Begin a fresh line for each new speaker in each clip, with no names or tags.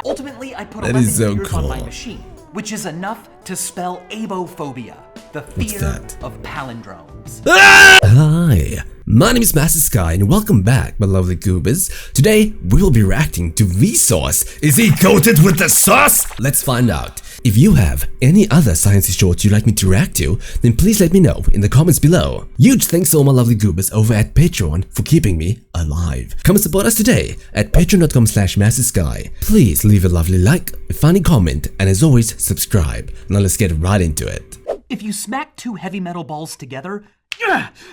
Ultimately, I put
That
11
is so
years on my
cool.
machine, which is enough to spell abophobia, the fear
that?
of palindromes.
Hi, my name is Master Skye and welcome back, my lovely goobers. Today, we will be reacting to Vsauce. Is he coated with the sauce? Let's find out. If you have any other sciencey shorts you'd like me to react to, then please let me know in the comments below. Huge thanks to all my lovely goobers over at Patreon for keeping me alive. Come and support us today at patreon.com/mastersky. Please leave a lovely like, a funny comment, and as always, subscribe. Now let's get right into it.
If you smack two heavy metal balls together,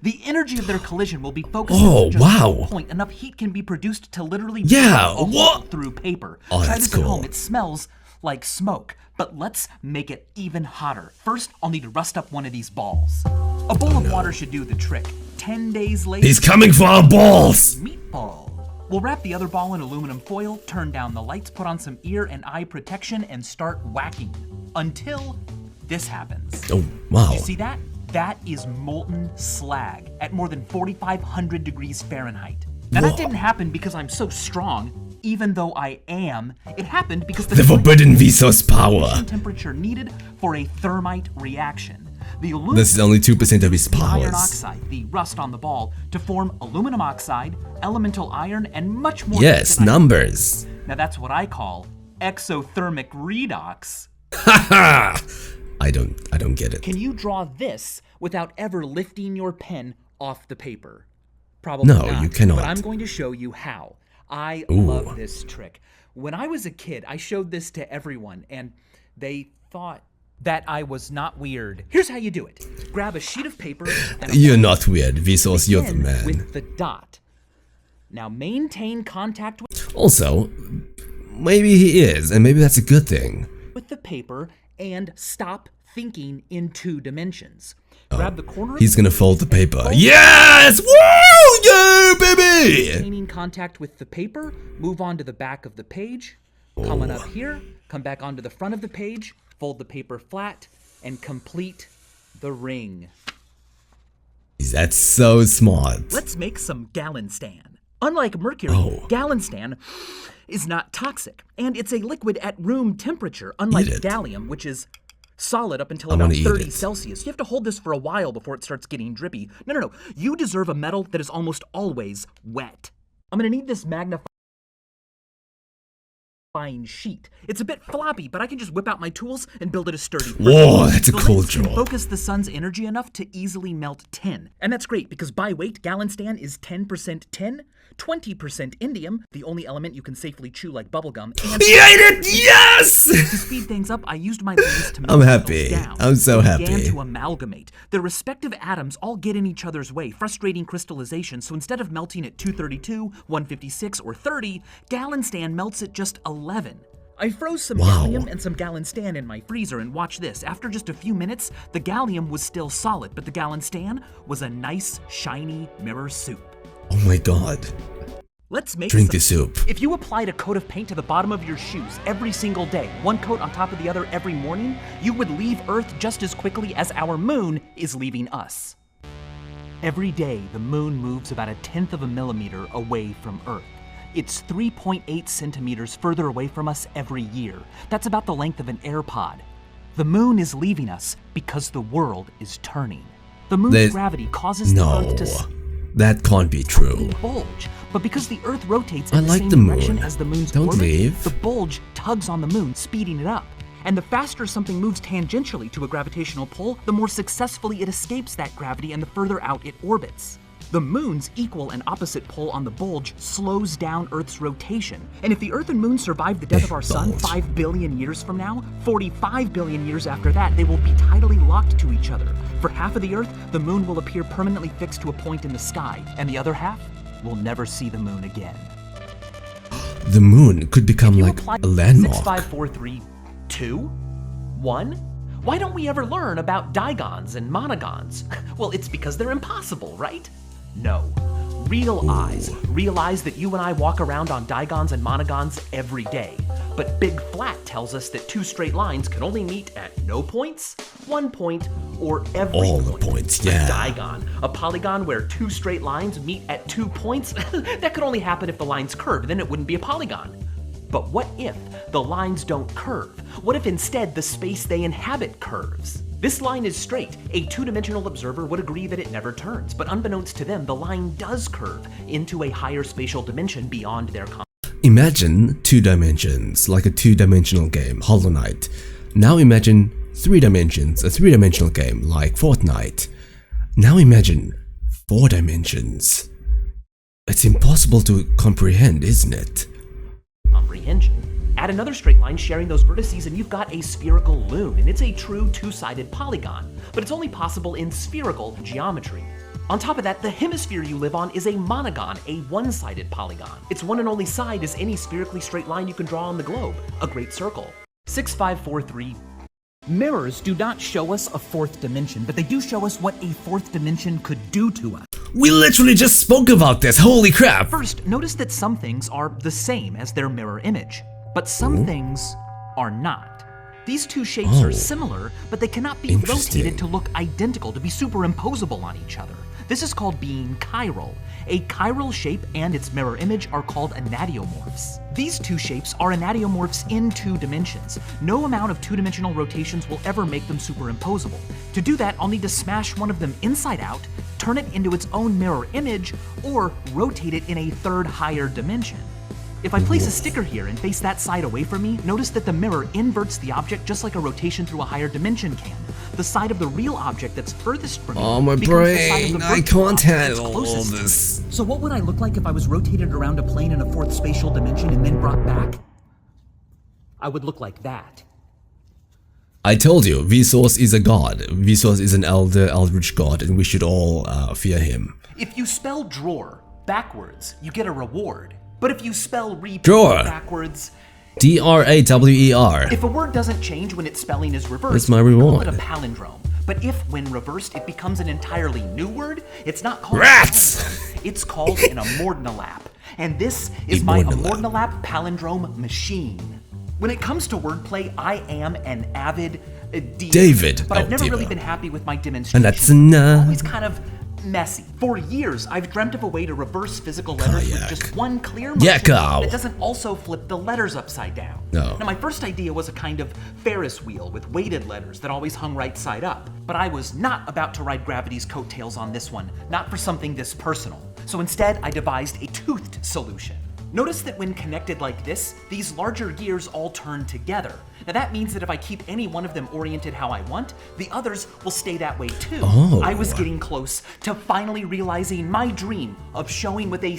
the energy of their collision will be focused
Oh,
at just
wow.
one point. Enough heat can be produced to literally
Yeah,
burn a hole
what?
through paper.
Oh,
Try
that's
this at home.
cool.
It smells like smoke, but let's make it even hotter. First, I'll need to rust up one of these balls. A bowl of water should do the trick. 10 days later,
He's coming for our balls!
meatball. We'll wrap the other ball in aluminum foil, turn down the lights, put on some ear and eye protection, and start whacking until this happens.
Oh, wow.
You see that? That is molten slag at more than 4,500 degrees Fahrenheit. Now that didn't happen because I'm so strong, even though I am. It happened because
The forbidden Vsauce power.
temperature needed for a thermite reaction. The aluminum
This is only 2% of his
the iron
powers.
oxide, the rust on the ball, to form aluminum oxide, elemental iron, and much more.
Yes,
than I-
numbers.
Now that's what I call exothermic redox.
Haha! I don't get it.
Can you draw this without ever lifting your pen off the paper? Probably
No,
not,
you cannot.
But I'm going to show you how. I love this trick. When I was a kid, I showed this to everyone, and they thought that I was not weird. Here's how you do it. Grab a sheet of paper and a
You're not weird, Vsauce, you're the
pen
man.
with the dot. Now maintain contact
Also, maybe he is, and maybe that's a good thing.
with the paper and stop thinking in 2 dimensions. Grab the corner of
He's gonna fold the paper.
Fold-
Yes! Woo! Yeah, baby!
maintaining contact with the paper, move on to the back of the page, coming up here, come back onto the front of the page, fold the paper flat, and complete the ring.
That's so smart.
Let's make some Gallinstan. Unlike mercury,
Oh.
Gallinstan is not toxic, and it's a liquid at room temperature, unlike
Eat it.
gallium, which is solid up until
I
about
wanna eat
30
it.
Celsius. You have to hold this for a while before it starts getting drippy. No. You deserve a metal that is almost always wet. I'm gonna need this magnifying sheet. It's a bit floppy, but I can just whip out my tools and build it a sturdy frame.
Whoa, that's a
The
cool
lens can
draw.
focus the sun's energy enough to easily melt tin. And that's great because by weight, Gallinstan is 10% tin, 20% indium, the only element you can safely chew like bubblegum, and
He ate it! Yes!
to speed things up, I used my lens to melt
I'm
the
happy.
metals down.
I'm so
They began
happy.
to amalgamate. Their respective atoms all get in each other's way, frustrating crystallization, so instead of melting at 232, 156, or 30, Gallinstan melts at just 11. I froze some
Wow.
gallium and some Gallinstan in my freezer, and watch this. After just a few minutes, the gallium was still solid, but the Gallinstan was a nice, shiny mirror soup.
Oh my god.
Let's make
Drink
some.
the soup.
If you applied a coat of paint to the bottom of your shoes every single day, one coat on top of the other every morning, you would leave Earth just as quickly as our moon is leaving us. Every day, the moon moves about 1/10 of a millimeter away from Earth. It's 3.8 centimeters further away from us every year. That's about the length of an AirPod. The moon is leaving us because the world is turning. The moon's
There's-
gravity causes the
No,
Earth to
that can't be true.
bulge. But because the Earth rotates
I
in the
like
same
the
direction
moon.
as the moon's
Don't
orbit,
leave.
the bulge tugs on the moon, speeding it up. And the faster something moves tangentially to a gravitational pull, the more successfully it escapes that gravity and the further out it orbits. The moon's equal and opposite pull on the bulge slows down Earth's rotation. And if the Earth and moon survive the death of our sun
bulge.
5 billion years from now, 45 billion years after that, they will be tidally locked to each other. For half of the Earth, the moon will appear permanently fixed to a point in the sky, and the other half will never see the moon again.
The moon could become
You
like
apply
a landmark.
6, 5, 4, 3, 2, 1. Why don't we ever learn about digons and monogons? Well, it's because they're impossible, right? No. Real eyes realize that you and I walk around on digons and monogons every day. But Big Flat tells us that 2 straight lines can only meet at no points, 1 point, or every
All the
point.
points, yeah.
A digon, a polygon where 2 straight lines meet at 2 points, that could only happen if the line's curved, then it wouldn't be a polygon. But what if the lines don't curve? What if instead the space they inhabit curves? This line is straight. A two-dimensional observer would agree that it never turns, but unbeknownst to them, the line does curve into a higher spatial dimension beyond their
Imagine 2 dimensions, like a 2-dimensional game, Hollow Knight. Now imagine 3 dimensions, a 3-dimensional game, like Fortnite. Now imagine 4 dimensions. It's impossible to comprehend, isn't it?
comprehension. Add another straight line sharing those vertices and you've got a spherical loon, and it's a true two-sided polygon, but it's only possible in spherical geometry. On top of that, the hemisphere you live on is a monogon, a one-sided polygon. Its one and only side is any spherically straight line you can draw on the globe, a great circle. 6543. Mirrors do not show us a fourth dimension, but they do show us what a fourth dimension could do to us.
We literally just spoke about this, holy crap!
First, notice that some things are the same as their mirror image, but some things are not. These two shapes are similar, but they cannot be rotated to look identical, to be superimposable on each other. This is called being chiral. A chiral shape and its mirror image are called enantiomorphs. These two shapes are enantiomorphs in 2 dimensions. No amount of 2-dimensional rotations will ever make them superimposable. To do that, I'll need to smash one of them inside out, turn it into its own mirror image, or rotate it in a third higher dimension. If I place a sticker here and face that side away from me, notice that the mirror inverts the object just like a rotation through a higher dimension can. The side of the real object that's furthest from me
my
becomes the side of the
brain, I
virtual
can't
object that's
handle all
closest to me.
this.
So what would I look like if I was rotated around a plane in a fourth spatial dimension and then brought back? I would look like that.
I told you, Vsauce is a god. Vsauce is an eldritch god, and we should all fear him.
If you spell drawer backwards, you get a reward. But if you spell repeat
Drawer.
backwards,
D-R-A-W-E-R.
if a word doesn't change when its spelling is reversed,
That's my
we call
reward.
it a palindrome. But if, when reversed, it becomes an entirely new word, it's not called
Rats!
a palindrome. It's called an amordnalap. And this is my amordnalap palindrome machine. When it comes to wordplay, I am an avid
David.
but I've never
dear.
really been happy with my demonstration.
And that's enough.
Always kind of messy. For years, I've dreamt of a way to reverse physical letters with
Kayak.
just one clear motion
Yakko.
that doesn't also flip the letters upside down.
No.
Now, my first idea was a kind of Ferris wheel with weighted letters that always hung right side up. But I was not about to ride gravity's coattails on this one, not for something this personal. So instead, I devised a toothed solution. Notice that when connected like this, these larger gears all turn together. Now that means that if I keep any one of them oriented how I want, the others will stay that way too. I was getting close to finally realizing my dream of showing with a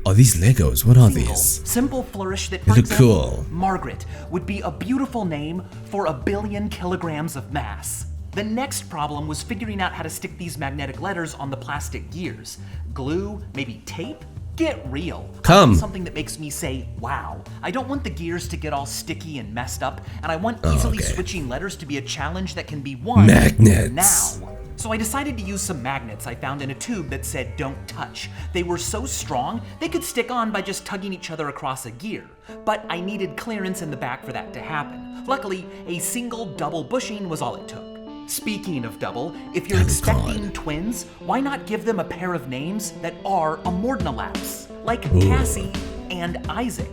Are these Legos? What are
single,
these?
simple flourish that,
They
for
look
example,
cool.
Margaret would be a beautiful name for 1 billion kilograms of mass. The next problem was figuring out how to stick these magnetic letters on the plastic gears. Glue, maybe tape? Get real. I want something that makes me say, wow. I don't want the gears to get all sticky and messed up, and I want easily switching letters to be a challenge that can be won
Magnets.
now. So I decided to use some magnets I found in a tube that said don't touch. They were so strong, they could stick on by just tugging each other across a gear. But I needed clearance in the back for that to happen. Luckily, a single double bushing was all it took. Speaking of double, if you're expecting twins, why not give them a pair of names that are amordnalaps, like Cassie and Isaac,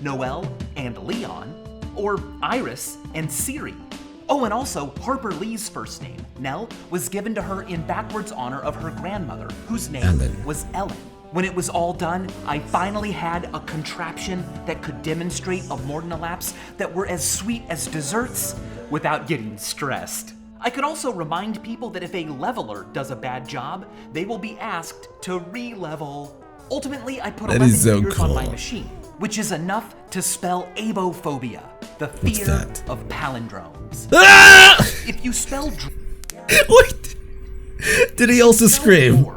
Noel and Leon, or Iris and Siri. Oh, and also Harper Lee's first name, Nell, was given to her in backwards honor of her grandmother, whose name was Ellen. When it was all done, I finally had a contraption that could demonstrate amordnalaps that were as sweet as desserts without getting stressed. I could also remind people that if a leveler does a bad job, they will be asked to re-level. Ultimately, I put 11 gears on my machine, which is enough to spell abophobia, the fear of palindromes. If you spell
Wait! Did he also scream?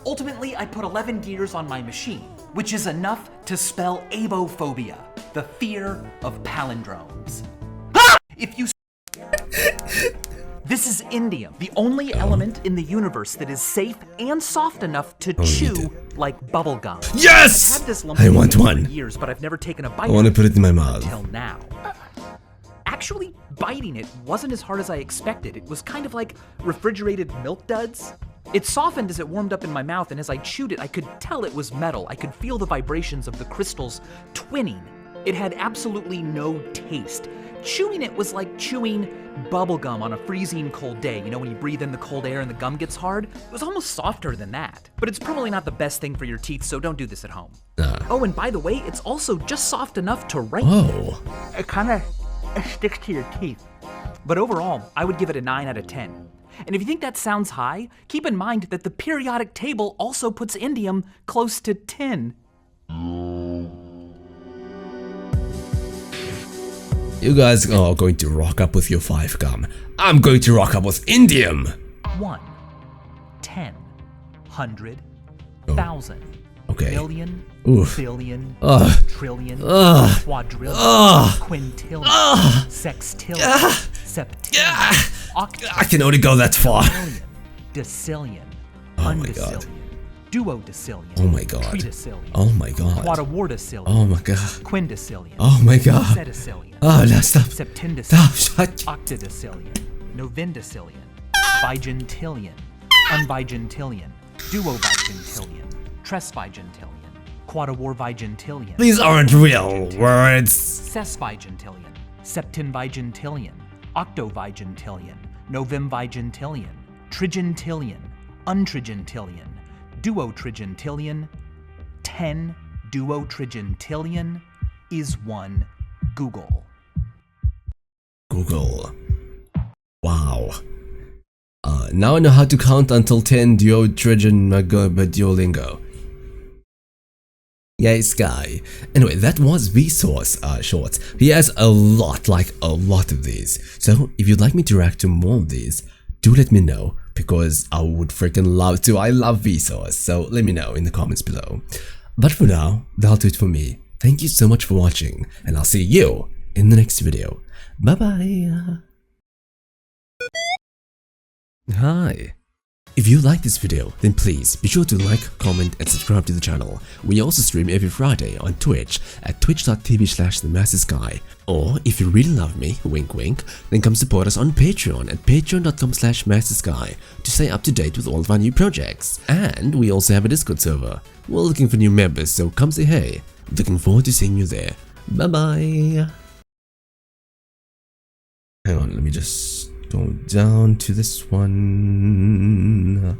Ultimately, I put 11 gears on my machine, which is enough to spell abophobia, the fear of palindromes. If you This is indium, the only element in the universe that is safe and soft enough to chew like bubblegum.
Yes!
I've had this lump
I want one.
for years, but I've never taken a bite
I want to put it in my mouth.
until now. Actually, biting it wasn't as hard as I expected. It was kind of like refrigerated milk duds. It softened as it warmed up in my mouth, and as I chewed it, I could tell it was metal. I could feel the vibrations of the crystals twinning. It had absolutely no taste. Chewing it was like chewing bubblegum on a freezing cold day. You know, when you breathe in the cold air and the gum gets hard? It was almost softer than that. But it's probably not the best thing for your teeth, so don't do this at home. Oh, and by the way, it's also just soft enough to write.
Oh.
It kind of sticks to your teeth. But overall, I would give it a 9 out of 10. And if you think that sounds high, keep in mind that the periodic table also puts indium close to 10.
You guys are going to rock up with your 5 gum. I'm going to rock up with indium.
1, 10, 100, 1,000,
Okay.
million,
Oof.
billion,
Ugh.
trillion,
Ugh.
quadrillion,
Ugh.
quintillion,
Ugh.
sextillion,
Ugh.
septillion,
I can only go that far.
octillion, decillion,
Oh my god.
undecillion, duodecillion,
Oh my god.
tridecillion,
Oh my god.
quadriwordecillion,
Oh my god.
quindecillion,
Oh my god.
setecillion,
Oh, no, stop.
septendecillion,
Stop. Shut.
octodecillion, novendecillion, vigintillion, unvigintillion, duovigintillion, tresvigintillion, quadrivigintillion,
These aren't real words.
sesvigintillion, septenvigintillion, octovigintillion, novemvigintillion, trigintillion, untrigintillion, duotrigintillion. 10 duotrigintillion is 1 Google.
Google. Wow. Now I know how to count until 10 Duolingo. Yay, Skye. Anyway, that was Vsauce shorts. He has a lot of these. So if you'd like me to react to more of these, do let me know, because I would freaking love to. I love Vsauce, so let me know in the comments below. But for now, that'll do it for me. Thank you so much for watching, and I'll see you in the next video. Bye bye. Hi. If you like this video, then please be sure to like, comment and subscribe to the channel. We also stream every Friday on Twitch at twitch.tv/themastersky. Or if you really love me, wink wink, then come support us on Patreon at patreon.com/mastersky to stay up to date with all of our new projects. And we also have a Discord server. We're looking for new members, so come say hey. Looking forward to seeing you there. Bye bye. Hang on, let me just go down to this one.